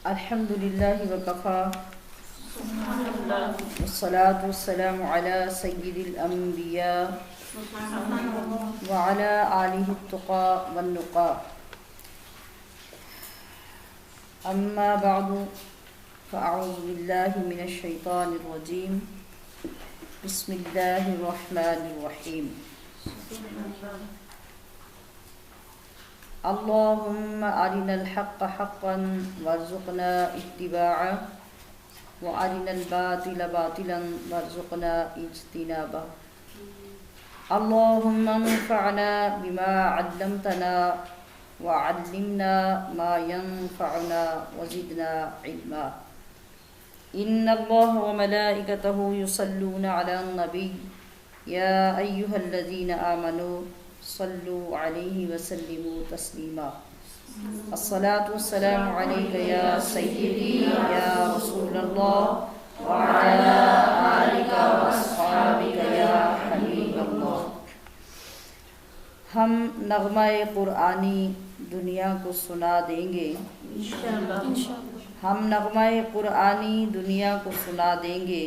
الحمد للہ وکفا والصلاة والسلام علی سید الانبیاء وعلی آلہ التقى والنقى اما بعد فاعوذ باللہ من الشیطان الرجیم بسم اللہ الرحمن الرحیم اللهم أرنا الحق حقا وارزقنا اتباعه وأرنا الباطل باطلا وارزقنا اجتنابه اللهم انفعنا بما علمتنا وعلمنا ما ينفعنا وزدنا علما إن الله وملائكته يصلون على النبي يا أيها الذين آمنوا صلوا عليه وسلموا تسليما الصلاة والسلام عليك يا سيدي يا رسول الله وعلى آلك وأصحابك يا حبيب الله۔ ہم نغمہ قرآنی دنیا کو سنا دیں گے ہم نغمہ قرآنی دنیا کو سنا دیں گے،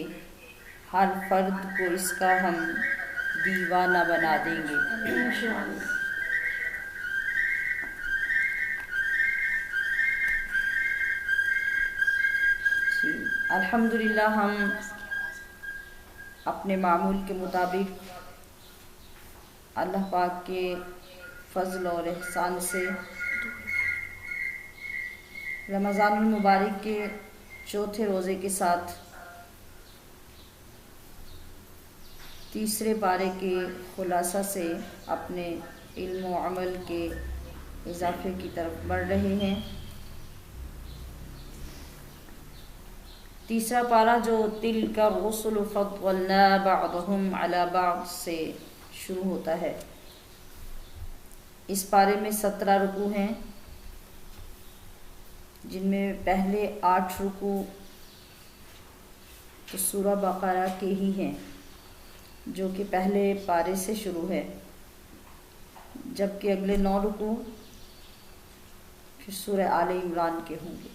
ہر فرد کو اس کا ہم دیوانہ بنا دیں گے۔ الحمدللہ ہم اپنے معمول کے مطابق اللہ پاک کے فضل اور احسان سے رمضان المبارک کے چوتھے روزے کے ساتھ تیسرے پارے کے خلاصہ سے اپنے علم و عمل کے اضافے کی طرف بڑھ رہے ہیں۔ تیسرا پارہ جو تلک الرسل فضلنا بعضهم علی بعض سے شروع ہوتا ہے، اس پارے میں 17 رکوع ہیں، جن میں پہلے 8 رکوع تو سورہ بقرہ کے ہی ہیں جو کہ پہلے پارے سے شروع ہے، جبکہ اگلے 9 رکوع پھر سورہ آل عمران کے ہوں گے،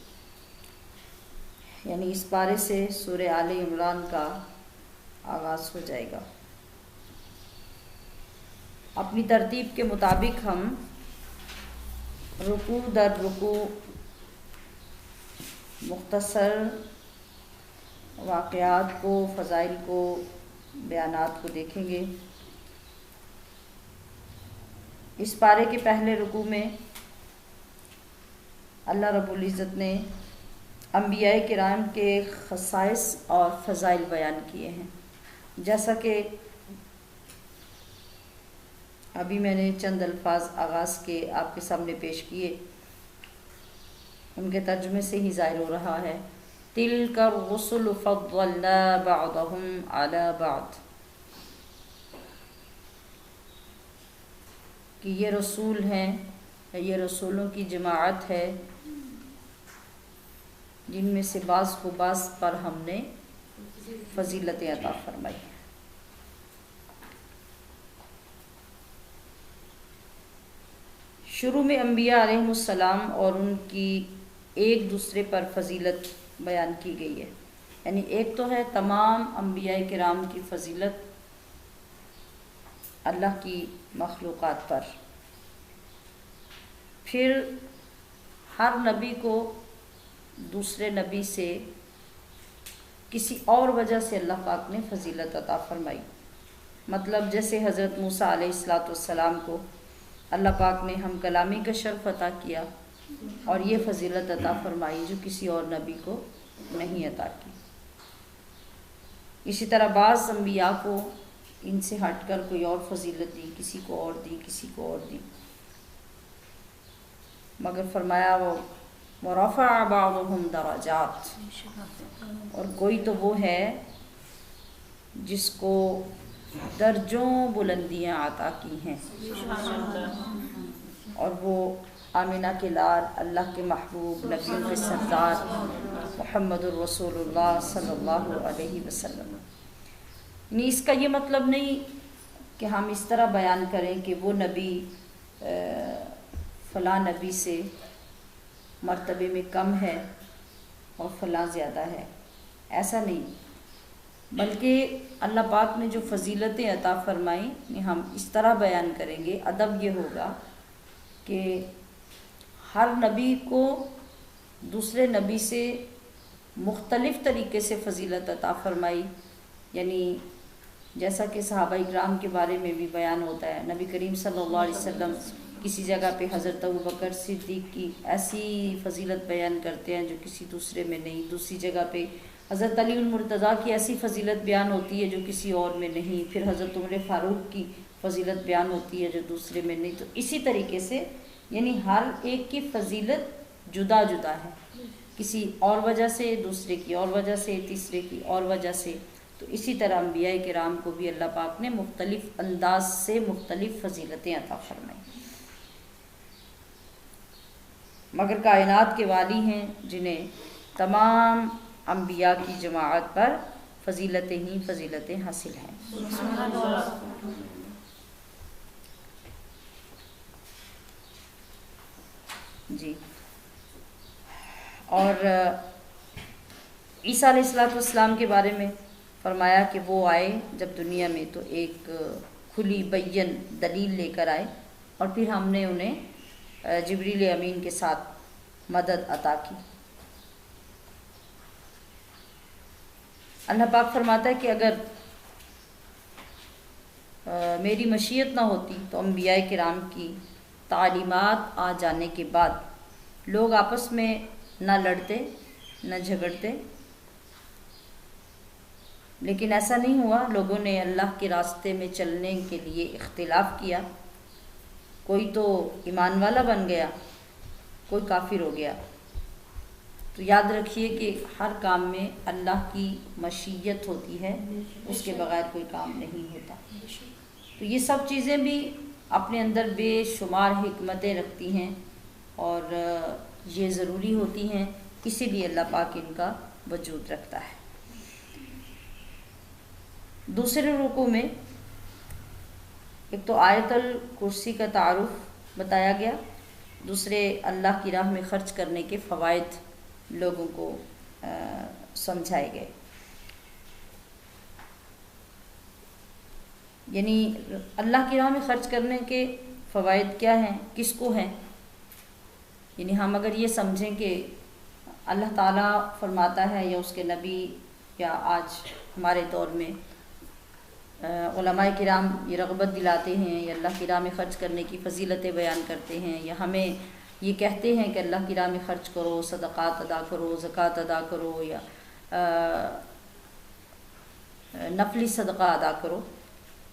یعنی اس پارے سے سورہ آل عمران کا آغاز ہو جائے گا۔ اپنی ترتیب کے مطابق ہم رکوع در رکوع مختصر واقعات کو، فضائل کو، بیانات کو دیکھیں گے۔ اس پارے کے پہلے رکوع میں اللہ رب العزت نے انبیاء کرام کے خصائص اور فضائل بیان کیے ہیں، جیسا کہ ابھی میں نے چند الفاظ آغاز کے آپ کے سامنے پیش کیے، ان کے ترجمے سے ہی ظاہر ہو رہا ہے۔ تلک الرسل فضلنا بعضهم على بعض، کہ یہ رسول ہیں، یہ رسولوں کی جماعت ہے جن میں سے بعض کو بعض پر ہم نے فضیلتیں عطا فرمائی۔ شروع میں انبیاء علیہم السلام اور ان کی ایک دوسرے پر فضیلت بیان کی گئی ہے، یعنی ایک تو ہے تمام انبیاء کرام کی فضیلت اللہ کی مخلوقات پر، پھر ہر نبی کو دوسرے نبی سے کسی اور وجہ سے اللہ پاک نے فضیلت عطا فرمائی، مطلب جیسے حضرت موسیٰ علیہ السلام کو اللہ پاک نے ہم کلامی کا شرف عطا کیا اور یہ فضیلت عطا فرمائی جو کسی اور نبی کو نہیں عطا کی۔ اسی طرح بعض انبیاء کو ان سے ہٹ کر کوئی اور فضیلت دی، کسی کو اور دی، کسی کو اور دی، مگر فرمایا وَرَفَعَ بَعْضُهُمْ دَرَجَاتٍ، اور کوئی تو وہ ہے جس کو درجوں بلندیاں عطا کی ہیں، اور وہ آمنہ کے لال، اللہ کے محبوب، نبیوں کے سردار محمد الرسول اللہ صلی اللہ علیہ وسلم۔ یعنی اس کا یہ مطلب نہیں کہ ہم اس طرح بیان کریں کہ وہ نبی فلاں نبی سے مرتبے میں کم ہے اور فلاں زیادہ ہے، ایسا نہیں، بلکہ اللہ پاک نے جو فضیلتیں عطا فرمائیں ہم اس طرح بیان کریں گے۔ ادب یہ ہوگا کہ ہر نبی کو دوسرے نبی سے مختلف طریقے سے فضیلت عطا فرمائی، یعنی جیسا کہ صحابہ اکرام کے بارے میں بھی بیان ہوتا ہے، نبی کریم صلی اللہ علیہ وسلم کسی جگہ پہ حضرت ابوبکر صدیق کی ایسی فضیلت بیان کرتے ہیں جو کسی دوسرے میں نہیں، دوسری جگہ پہ حضرت علی المرتضیٰ کی ایسی فضیلت بیان ہوتی ہے جو کسی اور میں نہیں، پھر حضرت عمر فاروق کی فضیلت بیان ہوتی ہے جو دوسرے میں نہیں۔ تو اسی طریقے سے یعنی ہر ایک کی فضیلت جدا جدا ہے، کسی اور وجہ سے، دوسرے کی اور وجہ سے، تیسرے کی اور وجہ سے۔ تو اسی طرح انبیاء کرام کو بھی اللہ پاک نے مختلف انداز سے مختلف فضیلتیں عطا فرمائیں، مگر کائنات کے والی ہیں جنہیں تمام انبیاء کی جماعت پر فضیلتیں ہی فضیلتیں حاصل ہیں۔ جی، اور عیسیٰ علیہ السلام کے بارے میں فرمایا کہ وہ آئے جب دنیا میں تو ایک کھلی بین دلیل لے کر آئے، اور پھر ہم نے انہیں جبریل امین کے ساتھ مدد عطا کی۔ اللہ پاک فرماتا ہے کہ اگر میری مشیت نہ ہوتی تو انبیاء کرام کی تعلیمات آ جانے کے بعد لوگ آپس میں نہ لڑتے نہ جھگڑتے، لیکن ایسا نہیں ہوا، لوگوں نے اللہ کے راستے میں چلنے کے لیے اختلاف کیا، کوئی تو ایمان والا بن گیا، کوئی کافر ہو گیا۔ تو یاد رکھیے کہ ہر کام میں اللہ کی مشیت ہوتی ہے، اس کے بغیر کوئی کام نہیں ہوتا۔ تو یہ سب چیزیں بھی اپنے اندر بے شمار حکمتیں رکھتی ہیں اور یہ ضروری ہوتی ہیں، اسی لیے اللہ پاک ان کا وجود رکھتا ہے۔ دوسرے رکوع میں ایک تو آیت الکرسی کا تعارف بتایا گیا، دوسرے اللہ کی راہ میں خرچ کرنے کے فوائد لوگوں کو سمجھائے گئے۔ یعنی اللہ کی راہ میں خرچ کرنے کے فوائد کیا ہیں، کس کو ہیں؟ یعنی ہم اگر یہ سمجھیں کہ اللہ تعالیٰ فرماتا ہے یا اس کے نبی یا آج ہمارے دور میں علماء کرام یہ رغبت دلاتے ہیں یا اللہ کی راہ میں خرچ کرنے کی فضیلتیں بیان کرتے ہیں یا ہمیں یہ کہتے ہیں کہ اللہ کی راہ میں خرچ کرو، صدقات ادا کرو، زکوٰۃ ادا کرو یا نفلی صدقہ ادا کرو،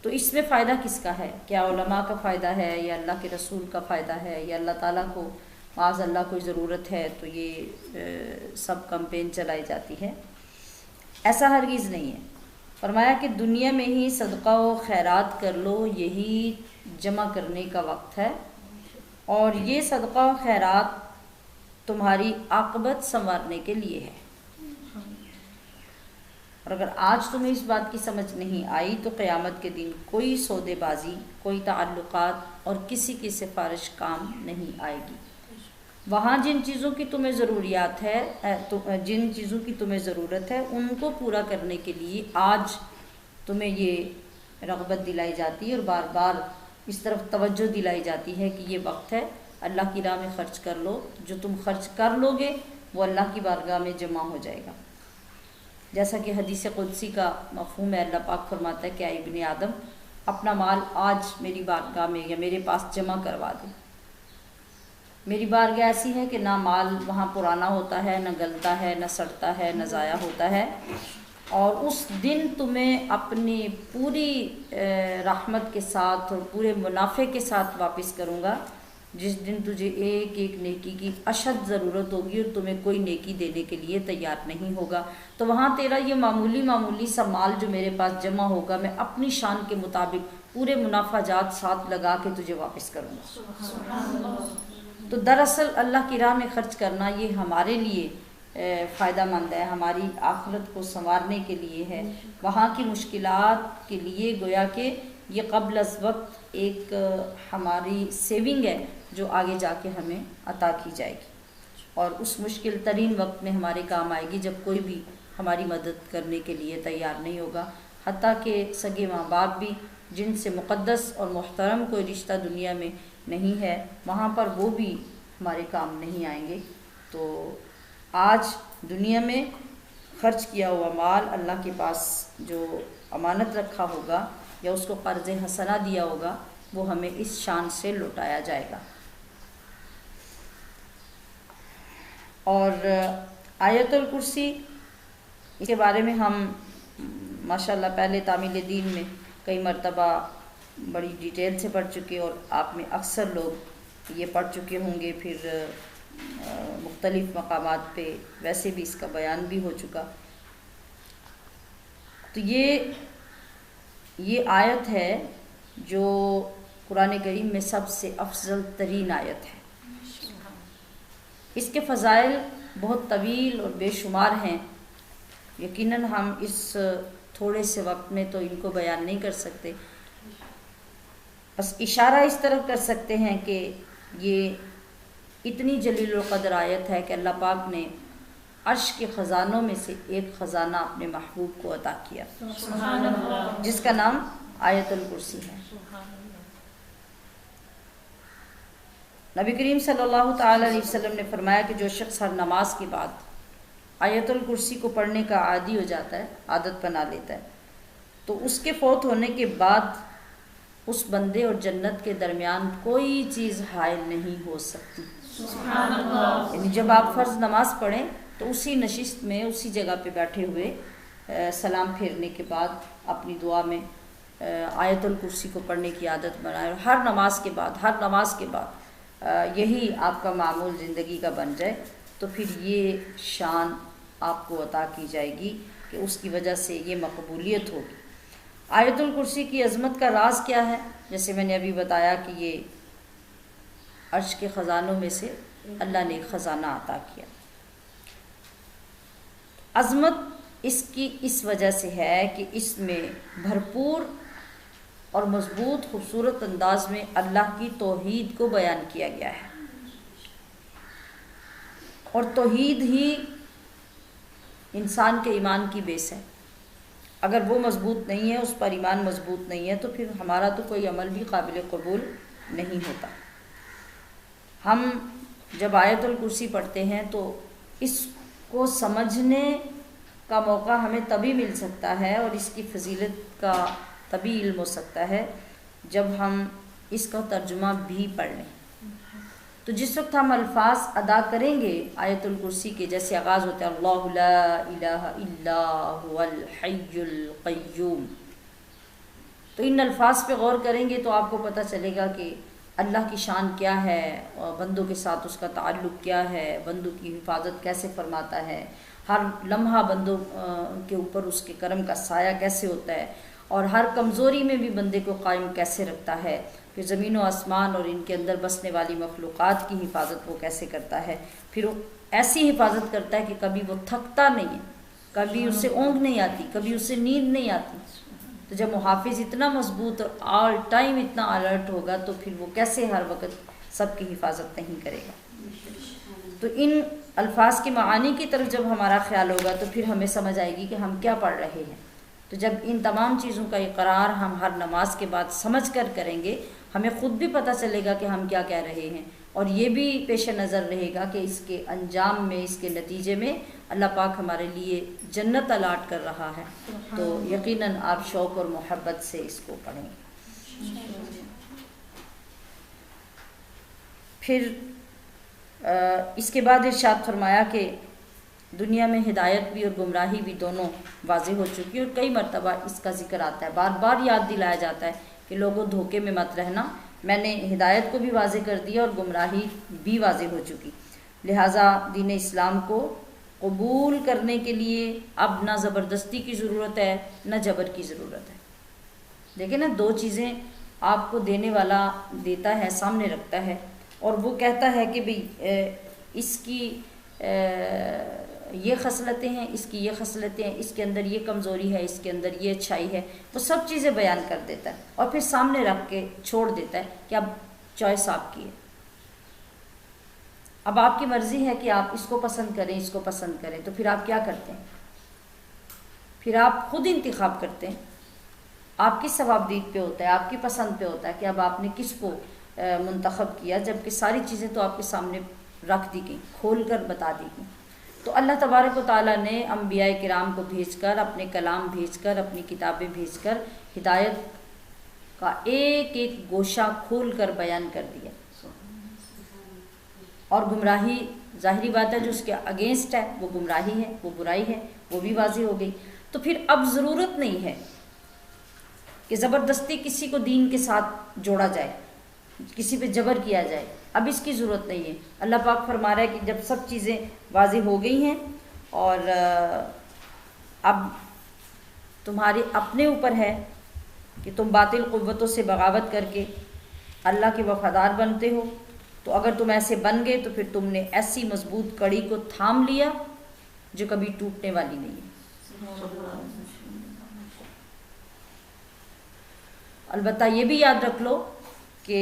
تو اس میں فائدہ کس کا ہے؟ کیا علماء کا فائدہ ہے یا اللہ کے رسول کا فائدہ ہے یا اللہ تعالیٰ کو معاذ اللہ کوئی ضرورت ہے تو یہ سب کمپین چلائی جاتی ہے؟ ایسا ہرگز نہیں ہے۔ فرمایا کہ دنیا میں ہی صدقہ و خیرات کر لو، یہی جمع کرنے کا وقت ہے، اور یہ صدقہ و خیرات تمہاری عاقبت سنوارنے کے لیے ہے۔ اور اگر آج تمہیں اس بات کی سمجھ نہیں آئی تو قیامت کے دن کوئی سودے بازی، کوئی تعلقات اور کسی کی سفارش کام نہیں آئے گی۔ وہاں جن چیزوں کی تمہیں ضروریات ہے، جن چیزوں کی تمہیں ضرورت ہے ان کو پورا کرنے کے لیے آج تمہیں یہ رغبت دلائی جاتی ہے اور بار بار اس طرف توجہ دلائی جاتی ہے کہ یہ وقت ہے، اللہ کی راہ میں خرچ کر لو، جو تم خرچ کر لو گے وہ اللہ کی بارگاہ میں جمع ہو جائے گا۔ جیسا کہ حدیث قدسی کا مفہوم ہے، اللہ پاک فرماتا ہے کہ اے ابن آدم، اپنا مال آج میری بارگاہ میں یا میرے پاس جمع کروا دو۔ میری بارگاہ ایسی ہے کہ نہ مال وہاں پرانا ہوتا ہے، نہ گلتا ہے، نہ سڑتا ہے، نہ ضائع ہوتا ہے، اور اس دن تمہیں اپنی پوری رحمت کے ساتھ اور پورے منافع کے ساتھ واپس کروں گا، جس دن تجھے ایک ایک نیکی کی اشد ضرورت ہوگی اور تمہیں کوئی نیکی دینے کے لیے تیار نہیں ہوگا۔ تو وہاں تیرا یہ معمولی سا مال جو میرے پاس جمع ہوگا، میں اپنی شان کے مطابق پورے منافع جات ساتھ لگا کے تجھے واپس کروں گا۔ تو دراصل اللہ کی راہ میں خرچ کرنا یہ ہمارے لیے فائدہ مند ہے، ہماری آخرت کو سنوارنے کے لیے ہے، وہاں کی مشکلات کے لیے گویا کہ یہ قبل از وقت ایک ہماری سیونگ ہے جو آگے جا کے ہمیں عطا کی جائے گی۔ اور اس مشکل ترین وقت میں ہمارے کام آئے گی جب کوئی بھی ہماری مدد کرنے کے لیے تیار نہیں ہوگا، حتیٰ کہ سگے ماں باپ بھی جن سے مقدس اور محترم کوئی رشتہ دنیا میں نہیں ہے، وہاں پر وہ بھی ہمارے کام نہیں آئیں گے۔ تو آج دنیا میں خرچ کیا ہوا مال اللہ کے پاس جو امانت رکھا ہوگا یا اس کو قرض حسنہ دیا ہوگا وہ ہمیں اس شان سے لوٹایا جائے گا۔ اور آیت الکرسی، اس کے بارے میں ہم ماشاءاللہ پہلے تعمیل دین میں کئی مرتبہ بڑی ڈیٹیل سے پڑھ چکے، اور آپ میں اکثر لوگ یہ پڑھ چکے ہوں گے، پھر مختلف مقامات پہ ویسے بھی اس کا بیان بھی ہو چکا۔ تو یہ آیت ہے جو قرآن کریم میں سب سے افضل ترین آیت ہے۔ اس کے فضائل بہت طویل اور بے شمار ہیں، یقیناً ہم اس تھوڑے سے وقت میں تو ان کو بیان نہیں کر سکتے، بس اشارہ اس طرح کر سکتے ہیں کہ یہ اتنی جلیل القدر آیت ہے کہ اللہ پاک نے عرش کے خزانوں میں سے ایک خزانہ اپنے محبوب کو عطا کیا، سبحان اللہ، جس کا نام آیت الکرسی ہے۔ نبی کریم صلی اللہ تعالی علیہ وسلم نے فرمایا کہ جو شخص ہر نماز کے بعد آیت الکرسی کو پڑھنے کا عادی ہو جاتا ہے، عادت بنا لیتا ہے، تو اس کے فوت ہونے کے بعد اس بندے اور جنت کے درمیان کوئی چیز حائل نہیں ہو سکتی۔ سبحان اللہ، یعنی جب آپ فرض نماز پڑھیں تو اسی نشست میں اسی جگہ پہ بیٹھے ہوئے سلام پھیرنے کے بعد اپنی دعا میں آیت الکرسی کو پڑھنے کی عادت بنائیں، اور ہر نماز کے بعد یہی آپ کا معمول زندگی کا بن جائے، تو پھر یہ شان آپ کو عطا کی جائے گی کہ اس کی وجہ سے یہ مقبولیت ہوگی۔ آیت الکرسی کی عظمت کا راز کیا ہے؟ جیسے میں نے ابھی بتایا کہ یہ عرش کے خزانوں میں سے اللہ نے ایک خزانہ عطا کیا۔ عظمت اس کی اس وجہ سے ہے کہ اس میں بھرپور اور مضبوط خوبصورت انداز میں اللہ کی توحید کو بیان کیا گیا ہے، اور توحید ہی انسان کے ایمان کی بیس ہے۔ اگر وہ مضبوط نہیں ہے، اس پر ایمان مضبوط نہیں ہے، تو پھر ہمارا تو کوئی عمل بھی قابل قبول نہیں ہوتا۔ ہم جب آیت الکرسی پڑھتے ہیں تو اس کو سمجھنے کا موقع ہمیں تبھی مل سکتا ہے، اور اس کی فضیلت کا تبھی علم ہو سکتا ہے جب ہم اس کا ترجمہ بھی پڑھ لیں۔ تو جس وقت ہم الفاظ ادا کریں گے آیت الکرسی کے، جیسے آغاز ہوتا ہے اللہ لا الہ الا هو الحی القیوم، تو ان الفاظ پہ غور کریں گے تو آپ کو پتہ چلے گا کہ اللہ کی شان کیا ہے، اور بندوں کے ساتھ اس کا تعلق کیا ہے، بندوں کی حفاظت کیسے فرماتا ہے، ہر لمحہ بندوں کے اوپر اس کے کرم کا سایہ کیسے ہوتا ہے، اور ہر کمزوری میں بھی بندے کو قائم کیسے رکھتا ہے، پھر زمین و آسمان اور ان کے اندر بسنے والی مخلوقات کی حفاظت وہ کیسے کرتا ہے، پھر وہ ایسی حفاظت کرتا ہے کہ کبھی وہ تھکتا نہیں ہے، کبھی اسے اونگ نہیں آتی، کبھی اسے نیند نہیں آتی۔ تو جب محافظ اتنا مضبوط اور آل ٹائم اتنا الرٹ ہوگا تو پھر وہ کیسے ہر وقت سب کی حفاظت نہیں کرے گا۔ تو ان الفاظ کے معانی کی طرف جب ہمارا خیال ہوگا تو پھر ہمیں سمجھ آئے گی کہ ہم کیا پڑھ رہے ہیں۔ تو جب ان تمام چیزوں کا اقرار ہم ہر نماز کے بعد سمجھ کر کریں گے، ہمیں خود بھی پتہ چلے گا کہ ہم کیا کہہ رہے ہیں، اور یہ بھی پیش نظر رہے گا کہ اس کے انجام میں، اس کے نتیجے میں اللہ پاک ہمارے لیے جنت الاٹ کر رہا ہے۔ تو یقیناً آپ شوق اور محبت سے اس کو پڑھیں گے۔ پھر اس کے بعد ارشاد فرمایا کہ دنیا میں ہدایت بھی اور گمراہی بھی دونوں واضح ہو چکی، اور کئی مرتبہ اس کا ذکر آتا ہے، بار بار یاد دلایا جاتا ہے کہ لوگوں دھوکے میں مت رہنا، میں نے ہدایت کو بھی واضح کر دیا اور گمراہی بھی واضح ہو چکی، لہٰذا دین اسلام کو قبول کرنے کے لیے اب نہ زبردستی کی ضرورت ہے نہ جبر کی ضرورت ہے۔ دیکھیں نا، دو چیزیں آپ کو دینے والا دیتا ہے، سامنے رکھتا ہے، اور وہ کہتا ہے کہ بھئی اس کی یہ خصلتیں ہیں، اس کی یہ خصلتیں ہیں، اس کے اندر یہ کمزوری ہے، اس کے اندر یہ اچھائی ہے، وہ سب چیزیں بیان کر دیتا ہے اور پھر سامنے رکھ کے چھوڑ دیتا ہے کہ اب چوائس آپ کی ہے۔ اب آپ کی مرضی ہے کہ آپ اس کو پسند کریں اس کو پسند کریں، تو پھر آپ کیا کرتے ہیں؟ پھر آپ خود انتخاب کرتے ہیں، آپ کی ثوابدید پہ ہوتا ہے، آپ کی پسند پہ ہوتا ہے کہ اب آپ نے کس کو منتخب کیا، جبکہ ساری چیزیں تو آپ کے سامنے رکھ دی گئیں، کھول کر بتا دی گئیں۔ تو اللہ تبارک و تعالیٰ نے انبیاء کرام کو بھیج کر، اپنے کلام بھیج کر، اپنی کتابیں بھیج کر ہدایت کا ایک ایک گوشہ کھول کر بیان کر دیا، اور گمراہی ظاہری بات ہے جو اس کے اگینسٹ ہے وہ گمراہی ہے، وہ برائی ہے، وہ بھی واضح ہو گئی۔ تو پھر اب ضرورت نہیں ہے کہ زبردستی کسی کو دین کے ساتھ جوڑا جائے، کسی پہ جبر کیا جائے، اب اس کی ضرورت نہیں ہے۔ اللہ پاک فرما رہا ہے کہ جب سب چیزیں واضح ہو گئی ہیں اور اب تمہارے اپنے اوپر ہے کہ تم باطل قوتوں سے بغاوت کر کے اللہ کے وفادار بنتے ہو، تو اگر تم ایسے بن گئے تو پھر تم نے ایسی مضبوط کڑی کو تھام لیا جو کبھی ٹوٹنے والی نہیں ہے۔ البتہ یہ بھی یاد رکھ لو کہ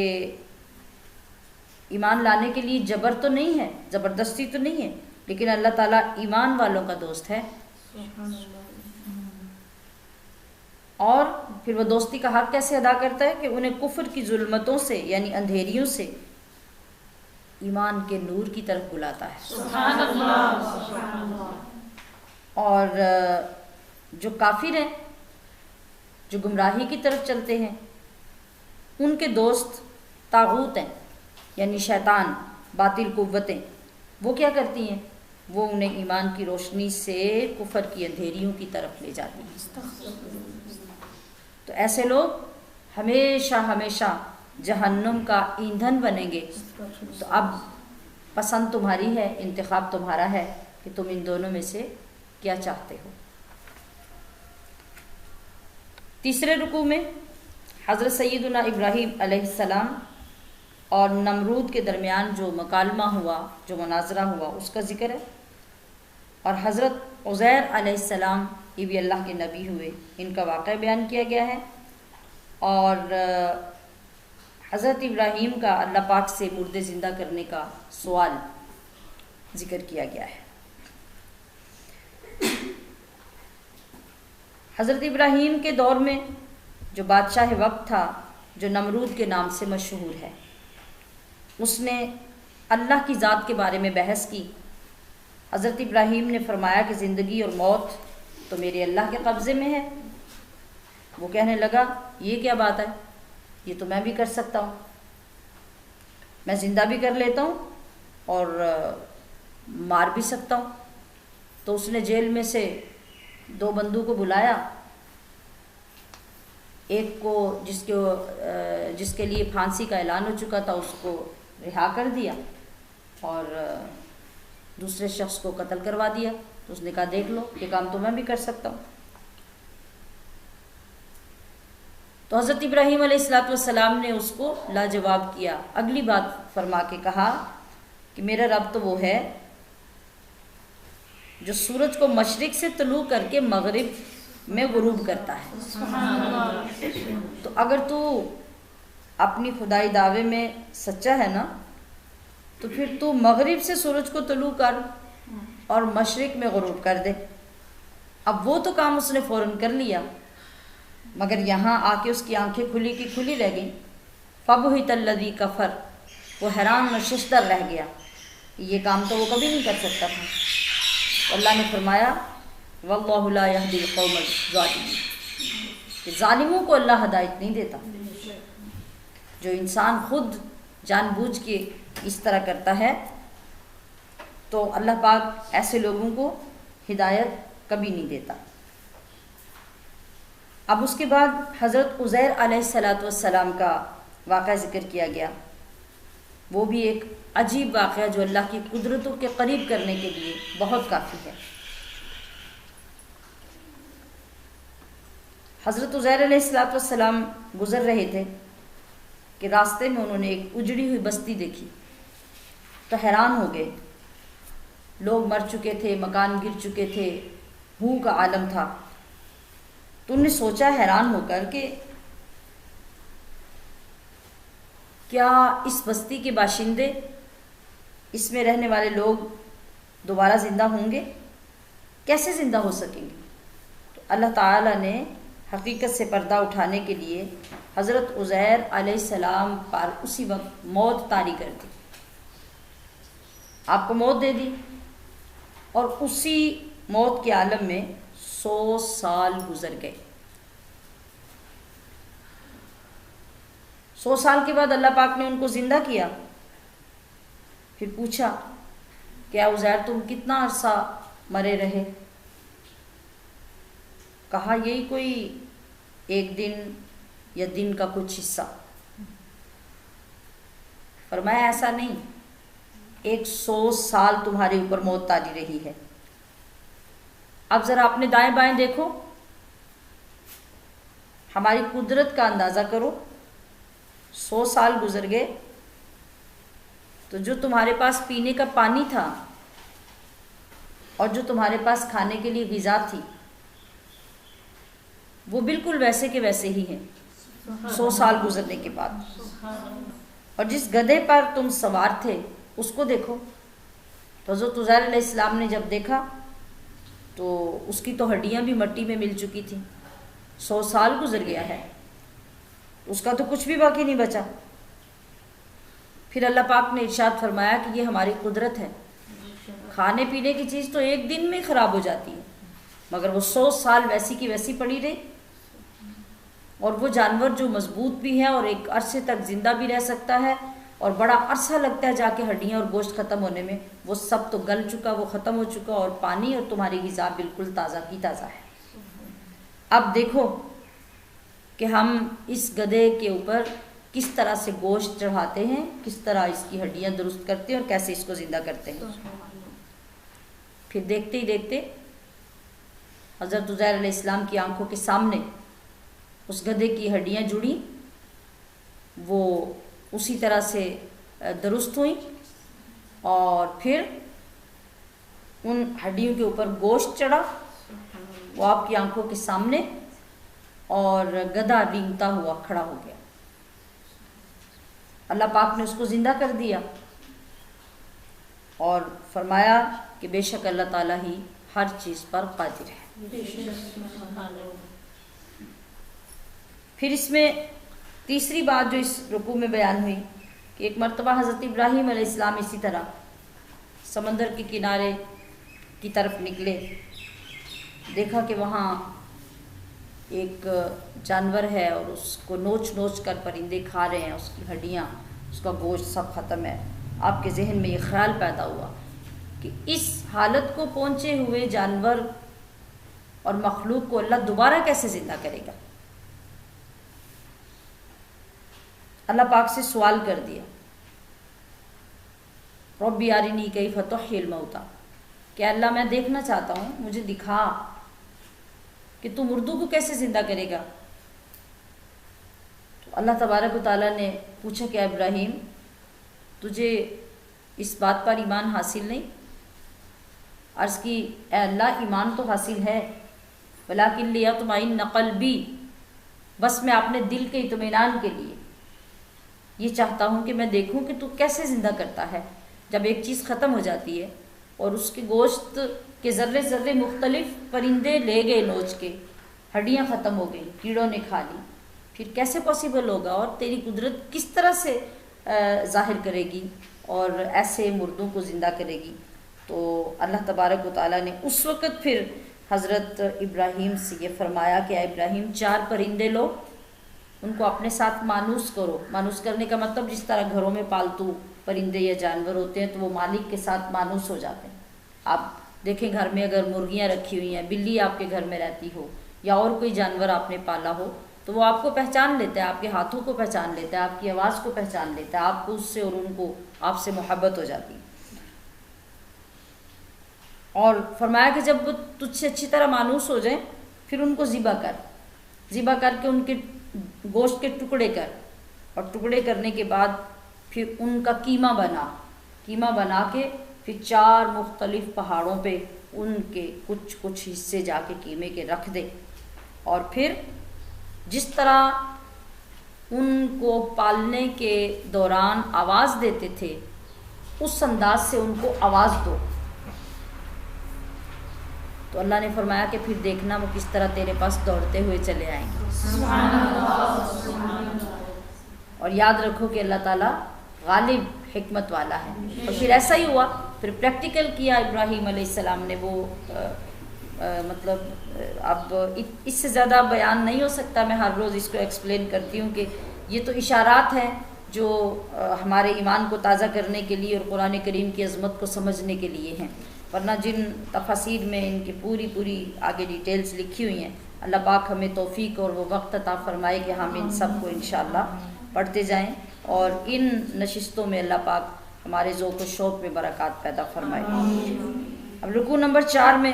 ایمان لانے کے لیے جبر تو نہیں ہے، زبردستی تو نہیں ہے، لیکن اللہ تعالیٰ ایمان والوں کا دوست ہے، اور پھر وہ دوستی کا حق کیسے ادا کرتا ہے کہ انہیں کفر کی ظلمتوں سے یعنی اندھیریوں سے ایمان کے نور کی طرف بلاتا ہے۔ سبحان اللہ، سبحان اللہ۔ اور جو کافر ہیں، جو گمراہی کی طرف چلتے ہیں، ان کے دوست طاغوت ہیں یعنی شیطان، باطل قوتیں، وہ کیا کرتی ہیں؟ وہ انہیں ایمان کی روشنی سے کفر کی اندھیریوں کی طرف لے جاتی ہیں۔ تو ایسے لوگ ہمیشہ ہمیشہ جہنم کا ایندھن بنیں گے۔ تو اب پسند تمہاری ہے، انتخاب تمہارا ہے کہ تم ان دونوں میں سے کیا چاہتے ہو۔ تیسرے رکوع میں حضرت سیدنا ابراہیم علیہ السلام اور نمرود کے درمیان جو مکالمہ ہوا، جو مناظرہ ہوا، اس کا ذکر ہے، اور حضرت عزیر علیہ السلام یہ بھی اللہ کے نبی ہوئے، ان کا واقعہ بیان کیا گیا ہے، اور حضرت ابراہیم کا اللہ پاک سے مردے زندہ کرنے کا سوال ذکر کیا گیا ہے۔ حضرت ابراہیم کے دور میں جو بادشاہ وقت تھا، جو نمرود کے نام سے مشہور ہے، اس نے اللہ کی ذات کے بارے میں بحث کی۔ حضرت ابراہیم نے فرمایا کہ زندگی اور موت تو میرے اللہ کے قبضے میں ہے۔ وہ کہنے لگا یہ کیا بات ہے، یہ تو میں بھی کر سکتا ہوں، میں زندہ بھی کر لیتا ہوں اور مار بھی سکتا ہوں۔ تو اس نے جیل میں سے 2 بندوں کو بلایا، ایک کو جس کے لیے پھانسی کا اعلان ہو چکا تھا اس کو رہا کر دیا، اور دوسرے شخص کو قتل کروا دیا۔ تو اس نے کہا دیکھ لو یہ کام تو میں بھی کر سکتا ہوں۔ تو حضرت ابراہیم علیہ السلام نے اس کو لاجواب کیا، اگلی بات فرما کے کہا کہ میرا رب تو وہ ہے جو سورج کو مشرق سے طلوع کر کے مغرب میں غروب کرتا ہے۔ سبحان اللہ۔ تو اگر تو اپنی خدائی دعوے میں سچا ہے نا، تو پھر تو مغرب سے سورج کو طلوع کر اور مشرق میں غروب کر دے۔ اب وہ تو کام اس نے فوراً کر لیا، مگر یہاں آ کے اس کی آنکھیں کھلی کی کھلی رہ گئیں۔ فَبُہِتَ الَّذِي كَفَرَ، وہ حیران و ششدر رہ گیا، یہ کام تو وہ کبھی نہیں کر سکتا تھا۔ اللہ نے فرمایا وَاللَّهُ لَا يَهْدِي الْقَوْمَ الظَّالِمِينَ، کہ ظالموں کو اللہ ہدایت نہیں دیتا۔ جو انسان خود جان بوجھ کے اس طرح کرتا ہے تو اللہ پاک ایسے لوگوں کو ہدایت کبھی نہیں دیتا۔ اب اس کے بعد حضرت عزیر علیہ السلام کا واقعہ ذکر کیا گیا۔ وہ بھی ایک عجیب واقعہ جو اللہ کی قدرتوں کے قریب کرنے کے لیے بہت کافی ہے۔ حضرت عزیر علیہ السلام گزر رہے تھے کہ راستے میں انہوں نے ایک اجڑی ہوئی بستی دیکھی، تو حیران ہو گئے۔ لوگ مر چکے تھے، مکان گر چکے تھے، ہو کا عالم تھا۔ تو انہوں نے سوچا حیران ہو کر کہ کیا اس بستی کے باشندے اس میں رہنے والے لوگ دوبارہ زندہ ہوں گے؟ کیسے زندہ ہو سکیں گے؟ تو اللہ تعالیٰ نے حقیقت سے پردہ اٹھانے کے لیے حضرت عزیر علیہ السلام پر اسی وقت موت طاری کر دی، آپ کو موت دے دی، اور اسی موت کے عالم میں 100 سال گزر گئے۔ 100 سال کے بعد اللہ پاک نے ان کو زندہ کیا، پھر پوچھا کہ اے عزیر تم کتنا عرصہ مرے رہے؟ کہا یہی کوئی ایک دن یا دن کا کچھ حصہ۔ فرمایا ایسا نہیں، 100 سال تمہارے اوپر موت طاری رہی ہے۔ اب ذرا اپنے دائیں بائیں دیکھو، ہماری قدرت کا اندازہ کرو، 100 سال گزر گئے تو جو تمہارے پاس پینے کا پانی تھا اور جو تمہارے پاس کھانے کے لیے غذا تھی وہ بالکل ویسے کے ویسے ہی ہیں 100 سال گزرنے کے بعد۔ اور جس گدھے پر تم سوار تھے اس کو دیکھو، تو حضرت عزیر علیہ السلام نے جب دیکھا تو اس کی تو ہڈیاں بھی مٹی میں مل چکی تھیں، 100 سال گزر گیا ہے، اس کا تو کچھ بھی باقی نہیں بچا۔ پھر اللہ پاک نے ارشاد فرمایا کہ یہ ہماری قدرت ہے، کھانے پینے کی چیز تو ایک دن میں خراب ہو جاتی ہے، مگر وہ 100 سال ویسی کی ویسی پڑی رہی۔ اور وہ جانور جو مضبوط بھی ہے اور ایک عرصے تک زندہ بھی رہ سکتا ہے اور بڑا عرصہ لگتا ہے جا کے ہڈیاں اور گوشت ختم ہونے میں، وہ سب تو گل چکا، وہ ختم ہو چکا، اور پانی اور تمہاری غذا بالکل تازہ کی تازہ ہے۔ اب دیکھو کہ ہم اس گدھے کے اوپر کس طرح سے گوشت چڑھاتے ہیں، کس طرح اس کی ہڈیاں درست کرتے ہیں اور کیسے اس کو زندہ کرتے ہیں۔ پھر دیکھتے ہی دیکھتے حضرت عزیر علیہ السلام کی آنکھوں کے سامنے اس گدھے کی ہڈیاں جڑیں، وہ اسی طرح سے درست ہوئیں، اور پھر ان ہڈیوں کے اوپر گوشت چڑھا، وہ آپ کی آنکھوں کے سامنے، اور گدھا رینگتا ہوا کھڑا ہو گیا۔ اللہ پاک نے اس کو زندہ کر دیا اور فرمایا کہ بے شک اللہ تعالیٰ ہی ہر چیز پر قادر ہے۔ پھر اس میں تیسری بات جو اس رکوع میں بیان ہوئی کہ ایک مرتبہ حضرت ابراہیم علیہ السلام اسی طرح سمندر کے کنارے کی طرف نکلے، دیکھا کہ وہاں ایک جانور ہے اور اس کو نوچ نوچ کر پرندے کھا رہے ہیں، اس کی ہڈیاں، اس کا گوشت سب ختم ہے۔ آپ کے ذہن میں یہ خیال پیدا ہوا کہ اس حالت کو پہنچے ہوئے جانور اور مخلوق کو اللہ دوبارہ کیسے زندہ کرے گا؟ اللہ پاک سے سوال کر دیا، ربی ارنی کیف تحیی الموتیٰ، کہ اللہ میں دیکھنا چاہتا ہوں، مجھے دکھا کہ تو مردوں کو کیسے زندہ کرے گا۔ تو اللہ تبارک و تعالیٰ نے پوچھا کہ ابراہیم تجھے اس بات پر ایمان حاصل نہیں؟ عرض کی اے اللہ ایمان تو حاصل ہے، ولیکن لیطمئن قلبی، بس میں اپنے دل کے اطمینان کے لیے یہ چاہتا ہوں کہ میں دیکھوں کہ تو کیسے زندہ کرتا ہے۔ جب ایک چیز ختم ہو جاتی ہے اور اس کے گوشت کے ذرے ذرے مختلف پرندے لے گئے نوچ کے، ہڈیاں ختم ہو گئی، کیڑوں نے کھا لی، پھر کیسے پاسبل ہوگا اور تیری قدرت کس طرح سے ظاہر کرے گی اور ایسے مردوں کو زندہ کرے گی؟ تو اللہ تبارک و تعالیٰ نے اس وقت پھر حضرت ابراہیم سے یہ فرمایا کہ اے ابراہیم 4 پرندے لو، ان کو اپنے ساتھ مانوس کرو۔ مانوس کرنے کا مطلب جس طرح گھروں میں پالتو پرندے یا جانور ہوتے ہیں تو وہ مالک کے ساتھ مانوس ہو جاتے ہیں۔ آپ دیکھیں گھر میں اگر مرغیاں رکھی ہوئی ہیں، بلی آپ کے گھر میں رہتی ہو یا اور کوئی جانور آپ نے پالا ہو تو وہ آپ کو پہچان لیتا ہے، آپ کے ہاتھوں کو پہچان لیتا ہے، آپ کی آواز کو پہچان لیتا ہے، آپ کو اس سے اور ان کو آپ سے محبت ہو جاتی ہے۔ اور فرمایا کہ جب وہ تجھ سے اچھی طرح مانوس ہو جائیں پھر ان کو ذبح کر کے ان کے گوشت کے ٹکڑے کر، اور ٹکڑے کرنے کے بعد پھر ان کا قیمہ بنا کے پھر 4 مختلف پہاڑوں پہ ان کے کچھ حصے جا کے قیمے کے رکھ دے، اور پھر جس طرح ان کو پالنے کے دوران آواز دیتے تھے اس انداز سے ان کو آواز دو۔ تو اللہ نے فرمایا کہ پھر دیکھنا وہ کس طرح تیرے پاس دوڑتے ہوئے چلے آئیں گے۔ سبحان اللہ، سبحان اللہ۔ اور یاد رکھو کہ اللہ تعالیٰ غالب حکمت والا ہے۔ اور پھر ایسا ہی ہوا، پھر پریکٹیکل کیا ابراہیم علیہ السلام نے۔ وہ مطلب اب اس سے زیادہ بیان نہیں ہو سکتا، میں ہر روز اس کو ایکسپلین کرتی ہوں کہ یہ تو اشارات ہیں جو ہمارے ایمان کو تازہ کرنے کے لیے اور قرآن کریم کی عظمت کو سمجھنے کے لیے ہیں، ورنہ جن تفاسیر میں ان کی پوری آگے ڈیٹیلز لکھی ہوئی ہیں۔ اللہ پاک ہمیں توفیق اور وہ وقت عطا فرمائے کہ ہم ان سب کو انشاءاللہ پڑھتے جائیں، اور ان نشستوں میں اللہ پاک ہمارے ذوق و شوق میں برکات پیدا فرمائے۔ اب رکوع نمبر 4 میں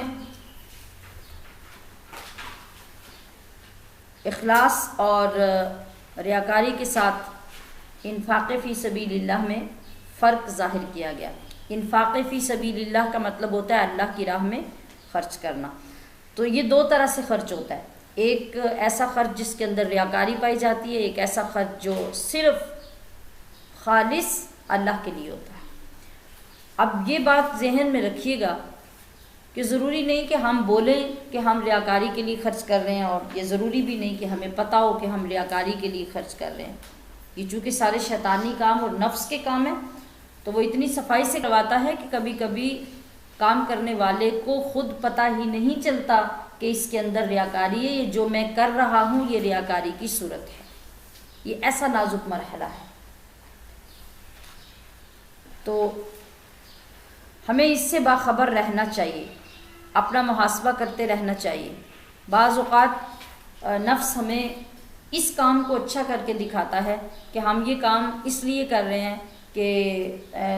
اخلاص اور ریاکاری کے ساتھ انفاق فی سبیل اللہ میں فرق ظاہر کیا گیا۔ انفاق فی سبیل اللہ کا مطلب ہوتا ہے اللہ کی راہ میں خرچ کرنا۔ تو یہ دو طرح سے خرچ ہوتا ہے، ایک ایسا خرچ جس کے اندر ریاکاری پائی جاتی ہے، ایک ایسا خرچ جو صرف خالص اللہ کے لیے ہوتا ہے۔ اب یہ بات ذہن میں رکھیے گا کہ ضروری نہیں کہ ہم بولیں کہ ہم ریاکاری کے لیے خرچ کر رہے ہیں، اور یہ ضروری بھی نہیں کہ ہمیں پتہ ہو کہ ہم ریاکاری کے لیے خرچ کر رہے ہیں۔ یہ چونکہ سارے شیطانی کام اور نفس کے کام ہیں، تو وہ اتنی صفائی سے کرواتا ہے کہ کبھی کبھی کام کرنے والے کو خود پتہ ہی نہیں چلتا کہ اس کے اندر ریاکاری ہے، یہ جو میں کر رہا ہوں یہ ریاکاری کی صورت ہے۔ یہ ایسا نازک مرحلہ ہے، تو ہمیں اس سے باخبر رہنا چاہیے، اپنا محاسبہ کرتے رہنا چاہیے۔ بعض اوقات نفس ہمیں اس کام کو اچھا کر کے دکھاتا ہے کہ ہم یہ کام اس لیے کر رہے ہیں کہ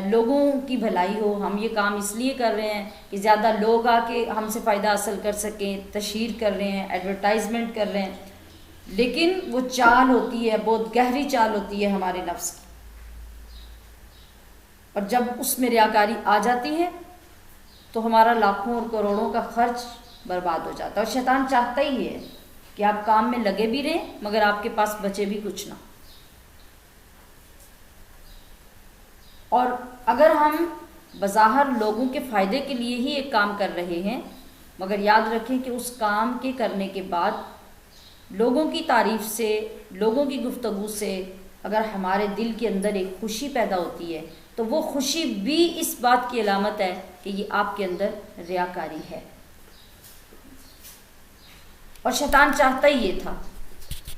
لوگوں کی بھلائی ہو، ہم یہ کام اس لیے کر رہے ہیں کہ زیادہ لوگ آ کے ہم سے فائدہ حاصل کر سکیں، تشہیر کر رہے ہیں، ایڈورٹائزمنٹ کر رہے ہیں۔ لیکن وہ چال ہوتی ہے، بہت گہری چال ہوتی ہے ہمارے نفس کی، اور جب اس میں ریاکاری آ جاتی ہے تو ہمارا لاکھوں اور کروڑوں کا خرچ برباد ہو جاتا ہے۔ اور شیطان چاہتا ہی ہے کہ آپ کام میں لگے بھی رہیں مگر آپ کے پاس بچے بھی کچھ نہ۔ اور اگر ہم بظاہر لوگوں کے فائدے کے لیے ہی ایک کام کر رہے ہیں، مگر یاد رکھیں کہ اس کام کے کرنے کے بعد لوگوں کی تعریف سے، لوگوں کی گفتگو سے اگر ہمارے دل کے اندر ایک خوشی پیدا ہوتی ہے تو وہ خوشی بھی اس بات کی علامت ہے کہ یہ آپ کے اندر ریاکاری ہے۔ اور شیطان چاہتا ہی یہ تھا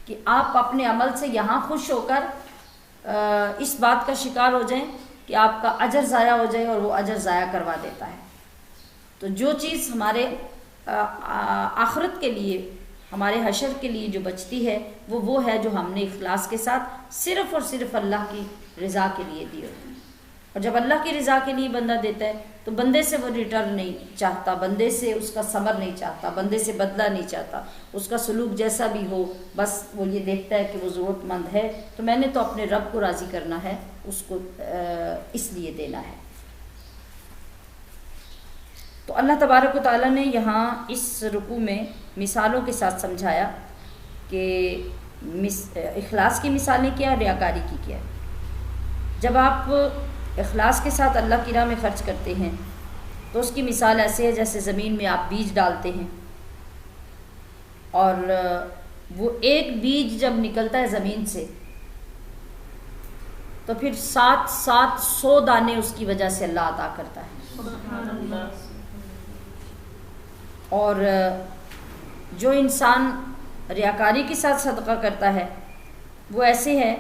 کہ آپ اپنے عمل سے یہاں خوش ہو کر اس بات کا شکار ہو جائیں کہ آپ کا اجر ضائع ہو جائے، اور وہ اجر ضائع کروا دیتا ہے۔ تو جو چیز ہمارے آخرت کے لیے، ہمارے حشر کے لیے جو بچتی ہے وہ ہے جو ہم نے اخلاص کے ساتھ صرف اور صرف اللہ کی رضا کے لیے دی ہوتی ہے۔ اور جب اللہ کی رضا کے لیے بندہ دیتا ہے تو بندے سے وہ ریٹرن نہیں چاہتا، بندے سے اس کا ثمر نہیں چاہتا، بندے سے بدلہ نہیں چاہتا، اس کا سلوک جیسا بھی ہو، بس وہ یہ دیکھتا ہے کہ وہ ضرورت مند ہے تو میں نے تو اپنے رب کو راضی کرنا ہے، اس کو اس لیے دینا ہے۔ تو اللہ تبارک و تعالیٰ نے یہاں اس رکوع میں مثالوں کے ساتھ سمجھایا کہ اخلاص کی مثالیں کیا، ریاکاری کی کیا۔ جب آپ اخلاص کے ساتھ اللہ کی راہ میں خرچ کرتے ہیں تو اس کی مثال ایسے ہے جیسے زمین میں آپ بیج ڈالتے ہیں، اور وہ ایک بیج جب نکلتا ہے زمین سے تو پھر 700 دانے اس کی وجہ سے اللہ عطا کرتا ہے۔ اور جو انسان ریاکاری کے ساتھ صدقہ کرتا ہے وہ ایسے ہے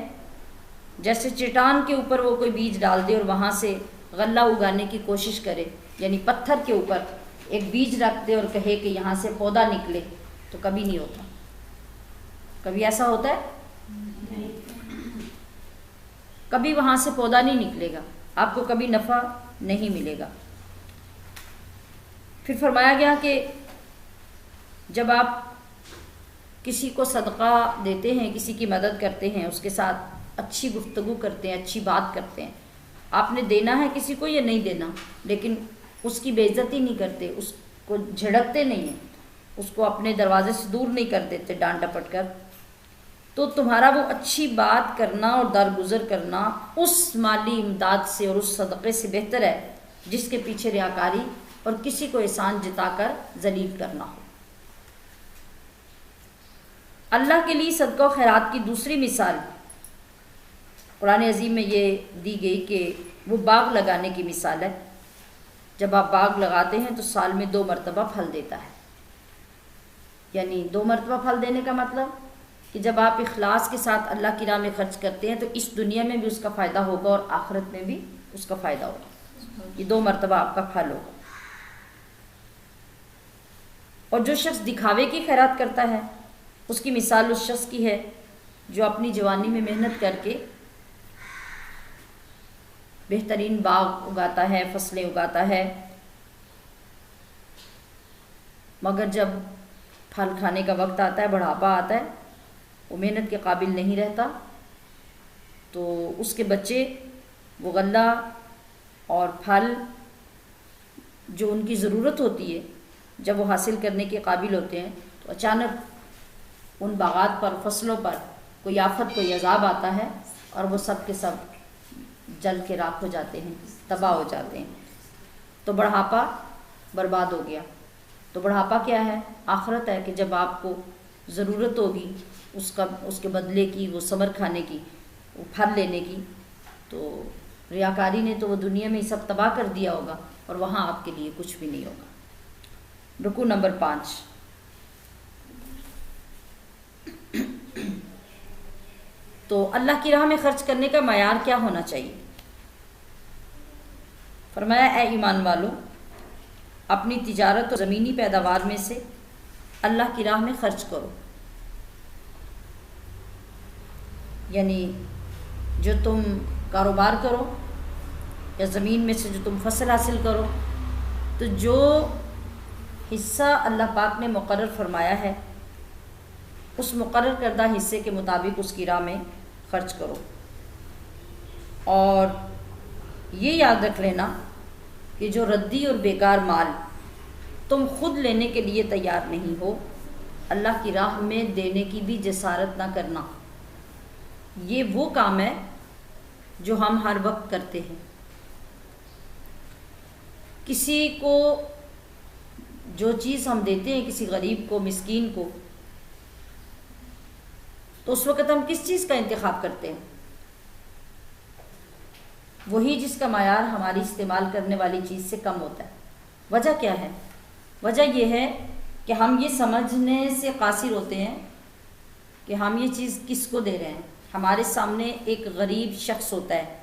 جیسے چٹان کے اوپر وہ کوئی بیج ڈال دے اور وہاں سے غلہ اگانے کی کوشش کرے، یعنی پتھر کے اوپر ایک بیج رکھ دے اور کہے کہ یہاں سے پودا نکلے، تو کبھی نہیں ہوتا۔ کبھی ایسا ہوتا ہے؟ کبھی وہاں سے پودا نہیں نکلے گا، آپ کو کبھی نفع نہیں ملے گا۔ پھر فرمایا گیا کہ جب آپ کسی کو صدقہ دیتے ہیں، کسی کی مدد کرتے ہیں، اس کے ساتھ اچھی گفتگو کرتے ہیں، اچھی بات کرتے ہیں، آپ نے دینا ہے کسی کو یا نہیں دینا، لیکن اس کی بے عزتی نہیں کرتے، اس کو جھڑکتے نہیں ہیں، اس کو اپنے دروازے سے دور نہیں کر دیتے ڈانٹ ڈپٹ کر، تو تمہارا وہ اچھی بات کرنا اور درگزر کرنا اس مالی امداد سے اور اس صدقے سے بہتر ہے جس کے پیچھے ریاکاری اور کسی کو احسان جتا کر ذلیل کرنا ہو۔ اللہ کے لیے صدقہ و خیرات کی دوسری مثال قرآن عظیم میں یہ دی گئی کہ وہ باغ لگانے کی مثال ہے۔ جب آپ باغ لگاتے ہیں تو سال میں 2 مرتبہ پھل دیتا ہے، یعنی 2 مرتبہ پھل دینے کا مطلب کہ جب آپ اخلاص کے ساتھ اللہ کی راہ میں خرچ کرتے ہیں تو اس دنیا میں بھی اس کا فائدہ ہوگا اور آخرت میں بھی اس کا فائدہ ہوگا، یہ 2 مرتبہ آپ کا پھل ہوگا۔ اور جو شخص دکھاوے کی خیرات کرتا ہے اس کی مثال اس شخص کی ہے جو اپنی جوانی میں محنت کر کے بہترین باغ اگاتا ہے، فصلیں اگاتا ہے، مگر جب پھل کھانے کا وقت آتا ہے، بڑھاپا آتا ہے، وہ محنت کے قابل نہیں رہتا، تو اس کے بچے وہ غلہ اور پھل جو ان کی ضرورت ہوتی ہے جب وہ حاصل کرنے کے قابل ہوتے ہیں تو اچانک ان باغات پر، فصلوں پر کوئی آفت، کوئی عذاب آتا ہے اور وہ سب کے سب جل کے راکھ ہو جاتے ہیں، تباہ ہو جاتے ہیں، تو بڑھاپا برباد ہو گیا۔ تو بڑھاپا کیا ہے؟ آخرت ہے کہ جب آپ کو ضرورت ہوگی اس کے بدلے کی، وہ ثمر کھانے کی، وہ پھل لینے کی، تو ریاکاری نے تو وہ دنیا میں سب تباہ کر دیا ہوگا اور وہاں آپ کے لیے کچھ بھی نہیں ہوگا۔ رکوع نمبر 5۔ تو اللہ کی راہ میں خرچ کرنے کا معیار کیا ہونا چاہیے؟ فرمایا اے ایمان والو، اپنی تجارت اور زمینی پیداوار میں سے اللہ کی راہ میں خرچ کرو، یعنی جو تم کاروبار کرو یا زمین میں سے جو تم فصل حاصل کرو، تو جو حصہ اللہ پاک نے مقرر فرمایا ہے اس مقرر کردہ حصے کے مطابق اس کی راہ میں خرچ کرو۔ اور یہ یاد رکھ لینا کہ جو ردی اور بیکار مال تم خود لینے کے لیے تیار نہیں ہو، اللہ کی راہ میں دینے کی بھی جسارت نہ کرنا۔ یہ وہ کام ہے جو ہم ہر وقت کرتے ہیں۔ کسی کو جو چیز ہم دیتے ہیں، کسی غریب کو، مسکین کو، تو اس وقت ہم کس چیز کا انتخاب کرتے ہیں؟ وہی جس کا معیار ہماری استعمال کرنے والی چیز سے کم ہوتا ہے۔ وجہ کیا ہے؟ وجہ یہ ہے کہ ہم یہ سمجھنے سے قاصر ہوتے ہیں کہ ہم یہ چیز کس کو دے رہے ہیں۔ ہمارے سامنے ایک غریب شخص ہوتا ہے،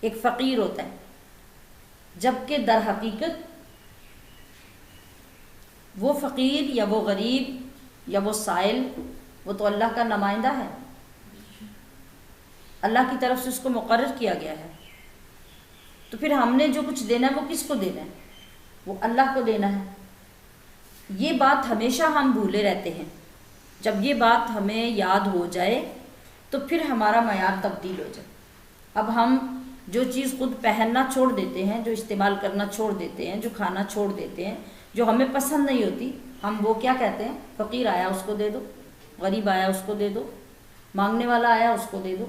ایک فقیر ہوتا ہے، جبکہ در حقیقت وہ فقیر یا وہ غریب یا وہ سائل وہ تو اللہ کا نمائندہ ہے، اللہ کی طرف سے اس کو مقرر کیا گیا ہے۔ تو پھر ہم نے جو کچھ دینا ہے وہ کس کو دینا ہے؟ وہ اللہ کو دینا ہے۔ یہ بات ہمیشہ ہم بھولے رہتے ہیں۔ جب یہ بات ہمیں یاد ہو جائے تو پھر ہمارا معیار تبدیل ہو جائے۔ اب ہم جو چیز خود پہننا چھوڑ دیتے ہیں، جو استعمال کرنا چھوڑ دیتے ہیں، جو کھانا چھوڑ دیتے ہیں، جو ہمیں پسند نہیں ہوتی، ہم وہ کیا کہتے ہیں؟ فقیر آیا اس کو دے دو، غریب آیا اس کو دے دو، مانگنے والا آیا اس کو دے دو۔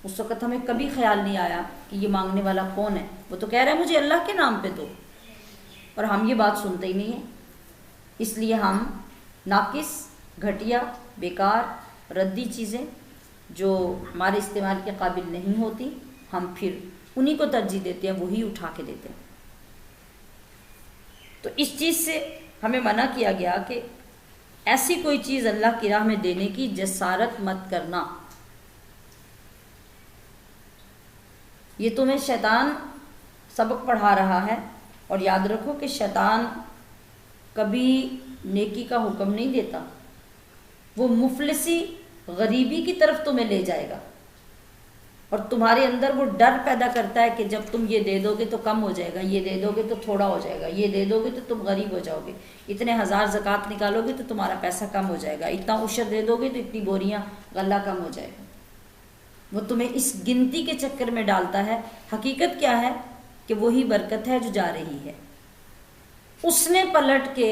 اس وقت ہمیں کبھی خیال نہیں آیا کہ یہ مانگنے والا کون ہے، وہ تو کہہ رہا ہے مجھے اللہ کے نام پہ دو، اور ہم یہ بات سنتے ہی نہیں ہیں۔ اس لیے ہم ناقص، گھٹیا، بیکار، ردی چیزیں جو ہمارے استعمال کے قابل نہیں ہوتی، ہم پھر انہی کو ترجیح دیتے ہیں، وہی اٹھا کے دیتے ہیں۔ تو اس چیز سے ہمیں منع کیا گیا کہ ایسی کوئی چیز اللہ کی راہ میں دینے کی جسارت مت کرنا۔ یہ تمہیں شیطان سبق پڑھا رہا ہے، اور یاد رکھو کہ شیطان کبھی نیکی کا حکم نہیں دیتا، وہ مفلسی، غریبی کی طرف تمہیں لے جائے گا، اور تمہارے اندر وہ ڈر پیدا کرتا ہے کہ جب تم یہ دے دو گے تو کم ہو جائے گا، یہ دے دو گے تو تھوڑا ہو جائے گا، یہ دے دو گے تو تم غریب ہو جاؤ گے، اتنے 1000 زکوٰۃ نکالو گے تو تمہارا پیسہ کم ہو جائے گا، اتنا عشر دے دو گے تو اتنی بوریاں غلہ کم ہو جائے گا۔ وہ تمہیں اس گنتی کے چکر میں ڈالتا ہے۔ حقیقت کیا ہے کہ وہی برکت ہے جو جا رہی ہے۔ اس نے پلٹ کے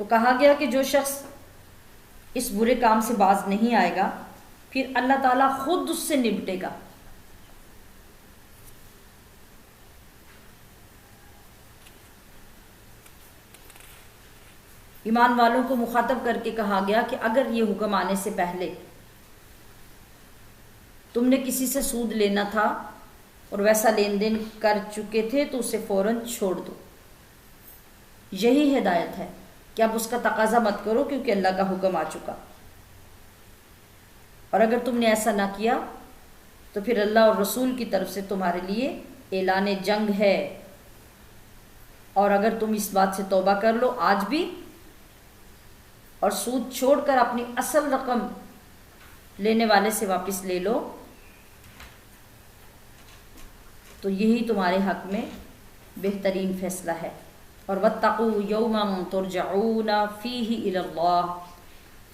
تو کہا گیا کہ جو شخص اس برے کام سے باز نہیں آئے گا پھر اللہ تعالیٰ خود اس سے نمٹے گا۔ ایمان والوں کو مخاطب کر کے کہا گیا کہ اگر یہ حکم آنے سے پہلے تم نے کسی سے سود لینا تھا اور ویسا لین دین کر چکے تھے تو اسے فوراً چھوڑ دو۔ یہی ہدایت ہے کہ اب اس کا تقاضا مت کرو کیونکہ اللہ کا حکم آ چکا، اور اگر تم نے ایسا نہ کیا تو پھر اللہ اور رسول کی طرف سے تمہارے لیے اعلان جنگ ہے، اور اگر تم اس بات سے توبہ کر لو آج بھی اور سود چھوڑ کر اپنی اصل رقم لینے والے سے واپس لے لو تو یہی تمہارے حق میں بہترین فیصلہ ہے۔ اور واتقوا یوما ترجعون فیہ الی اللہ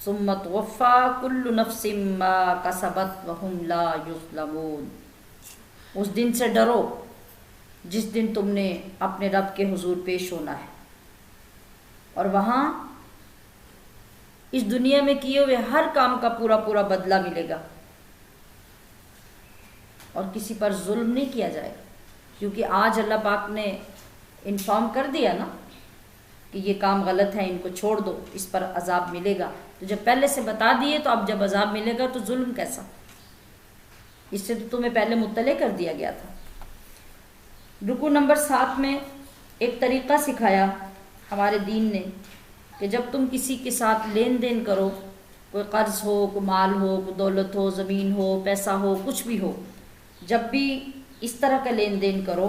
ثم توفی کل نفس ما کسبت وہم لا یظلمون۔ اس دن سے ڈرو جس دن تم نے اپنے رب کے حضور پیش ہونا ہے، اور وہاں اس دنیا میں کیے ہوئے ہر کام کا پورا پورا بدلہ ملے گا، اور کسی پر ظلم نہیں کیا جائے گا، کیونکہ آج اللہ پاک نے انفارم کر دیا نا کہ یہ کام غلط ہے، ان کو چھوڑ دو، اس پر عذاب ملے گا۔ تو جب پہلے سے بتا دیے تو اب جب عذاب ملے گا تو ظلم کیسا؟ اس سے تو تمہیں پہلے مطلع کر دیا گیا تھا۔ رکوع نمبر 7 میں ایک طریقہ سکھایا ہمارے دین نے کہ جب تم کسی کے ساتھ لین دین کرو، کوئی قرض ہو، کوئی مال ہو، کوئی دولت ہو، زمین ہو، پیسہ ہو، کچھ بھی ہو، جب بھی اس طرح کا لین دین کرو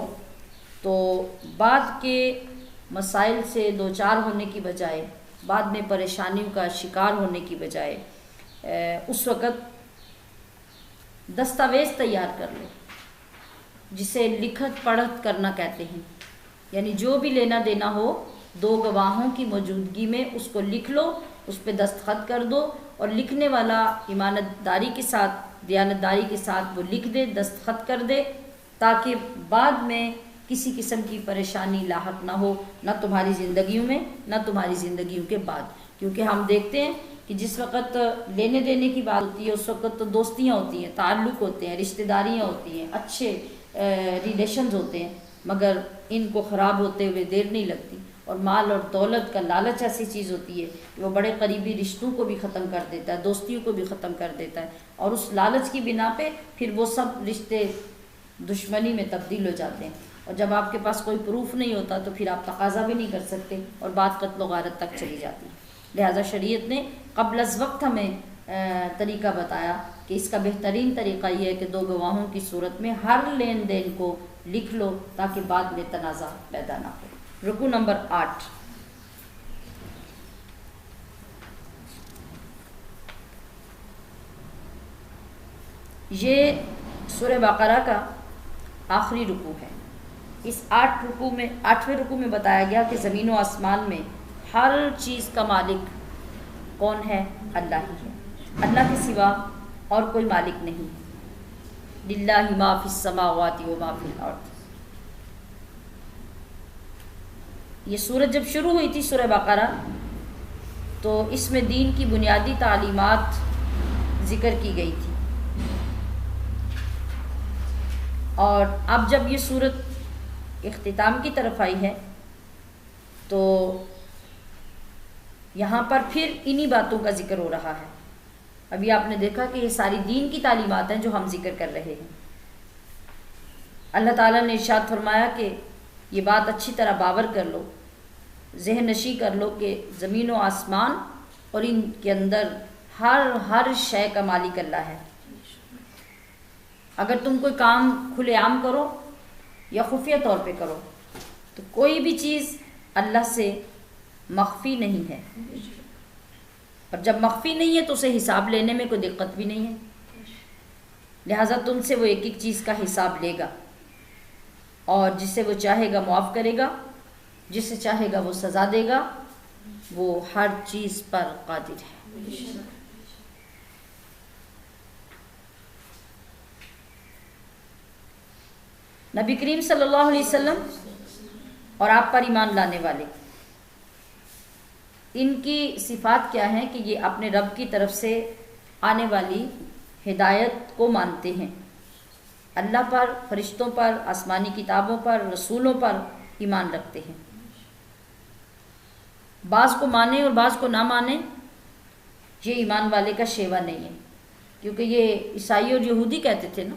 تو بعد کے مسائل سے دوچار ہونے کی بجائے، بعد میں پریشانیوں کا شکار ہونے کی بجائے اس وقت دستاویز تیار کر لو، جسے لکھت پڑھت کرنا کہتے ہیں، یعنی جو بھی لینا دینا ہو 2 گواہوں کی موجودگی میں اس کو لکھ لو، اس پہ دستخط کر دو، اور لکھنے والا امانت داری کے ساتھ، دیانت داری کے ساتھ وہ لکھ دے، دستخط کر دے، تاکہ بعد میں کسی قسم کی پریشانی لاحق نہ ہو، نہ تمہاری زندگیوں میں نہ تمہاری زندگیوں کے بعد۔ کیونکہ ہم دیکھتے ہیں کہ جس وقت لینے دینے کی بات ہوتی ہے اس وقت تو دوستیاں ہوتی ہیں، تعلق ہوتے ہیں، رشتہ داریاں ہوتی ہیں، اچھے ریلیشنز ہوتے ہیں، مگر ان کو خراب ہوتے ہوئے دیر نہیں لگتی، اور مال اور دولت کا لالچ ایسی چیز ہوتی ہے کہ وہ بڑے قریبی رشتوں کو بھی ختم کر دیتا ہے، دوستیوں کو بھی ختم کر دیتا ہے، اور اس لالچ کی بنا پہ پھر وہ سب رشتے دشمنی میں تبدیل ہو جاتے ہیں، اور جب آپ کے پاس کوئی پروف نہیں ہوتا تو پھر آپ تقاضا بھی نہیں کر سکتے، اور بات قتل و غارت تک چلی جاتی ہے۔ لہٰذا شریعت نے قبل از وقت ہمیں طریقہ بتایا کہ اس کا بہترین طریقہ یہ ہے کہ 2 گواہوں کی صورت میں ہر لین دین کو لکھ لو تاکہ بعد میں تنازع پیدا نہ ہو۔ رکوع نمبر 8۔ یہ سورہ بقرہ کا آخری رکوع ہے۔ اس 8ویں رکوع میں بتایا گیا کہ زمین و آسمان میں ہر چیز کا مالک کون ہے؟ اللہ ہی ہے، اللہ کے سوا اور کوئی مالک نہیں ہے۔ للہ ما فی السماوات و ما فی الارض۔ یہ سورت جب شروع ہوئی تھی سورہ بقرہ تو اس میں دین کی بنیادی تعلیمات ذکر کی گئی تھی، اور اب جب یہ سورت اختتام کی طرف آئی ہے تو یہاں پر پھر انہی باتوں کا ذکر ہو رہا ہے۔ ابھی آپ نے دیکھا کہ یہ ساری دین کی تعلیمات ہیں جو ہم ذکر کر رہے ہیں۔ اللہ تعالیٰ نے ارشاد فرمایا کہ یہ بات اچھی طرح باور کر لو، ذہن نشی کر لو کہ زمین و آسمان اور ان کے اندر ہر شے کا مالک اللہ ہے۔ اگر تم کوئی کام کھلے عام کرو یا خفیہ طور پہ کرو تو کوئی بھی چیز اللہ سے مخفی نہیں ہے، اور جب مخفی نہیں ہے تو اسے حساب لینے میں کوئی دقت بھی نہیں ہے، لہٰذا تم سے وہ ایک ایک چیز کا حساب لے گا، اور جسے وہ چاہے گا معاف کرے گا، جسے چاہے گا وہ سزا دے گا، وہ ہر چیز پر قادر ہے۔ نبی کریم صلی اللہ علیہ وسلم اور آپ پر ایمان لانے والے ان کی صفات کیا ہیں کہ یہ اپنے رب کی طرف سے آنے والی ہدایت کو مانتے ہیں، اللہ پر، فرشتوں پر، آسمانی کتابوں پر، رسولوں پر ایمان رکھتے ہیں۔ بعض کو مانے اور بعض کو نہ مانے یہ ایمان والے کا شیوا نہیں ہے، کیونکہ یہ عیسائی اور یہودی کہتے تھے نا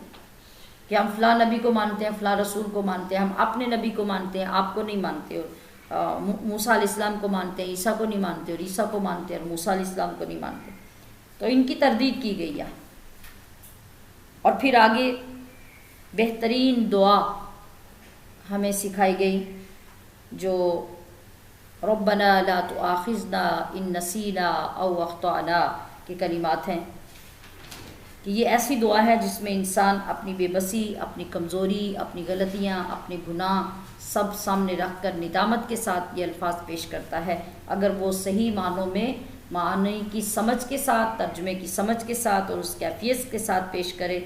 کہ ہم فلاں نبی کو مانتے ہیں، فلاں رسول کو مانتے ہیں، ہم اپنے نبی کو مانتے ہیں، آپ کو نہیں مانتے، اور موسیٰ علیہ السلام کو مانتے ہیں، عیسیٰ کو نہیں مانتے، اور عیسیٰ کو مانتے ہیں اور موسیٰ علیہ السلام کو نہیں مانتے۔ تو ان کی تردید کی گئی ہے۔ اور پھر آگے بہترین دعا ہمیں سکھائی گئی جو ربنا لا تؤاخذنا ان نسینا او اخطأنا کے کلمات ہیں، کہ یہ ایسی دعا ہے جس میں انسان اپنی بے بسی، اپنی کمزوری، اپنی غلطیاں، اپنے گناہ سب سامنے رکھ کر ندامت کے ساتھ یہ الفاظ پیش کرتا ہے۔ اگر وہ صحیح معنوں میں معنی کی سمجھ کے ساتھ، ترجمے کی سمجھ کے ساتھ اور اس کیفیت کے ساتھ پیش کرے